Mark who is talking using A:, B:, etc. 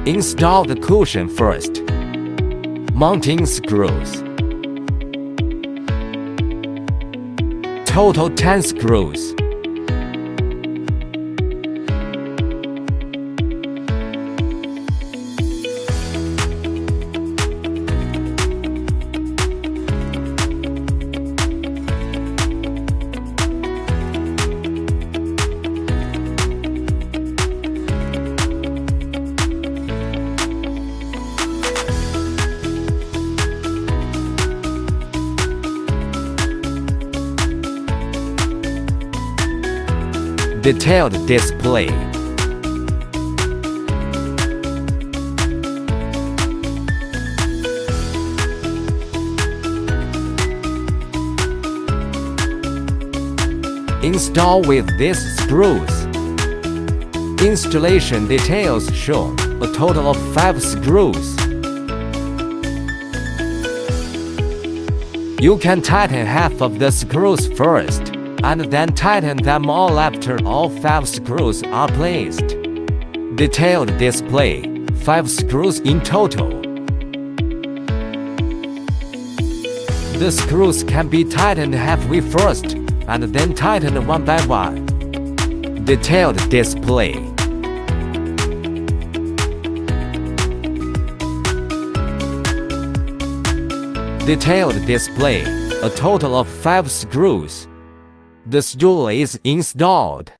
A: Install the cushion first. Mounting screws. Total 10 screws. Detailed display. Install with these screws. Installation details shown, a total of 5 screws. You can tighten half of the screws first, and then tighten them all after all 5 screws are placed. Detailed display, 5 screws in total. The screws can be tightened halfway first, and then tightened one by one. Detailed display. Detailed display, a total of 5 screws. The stool is installed.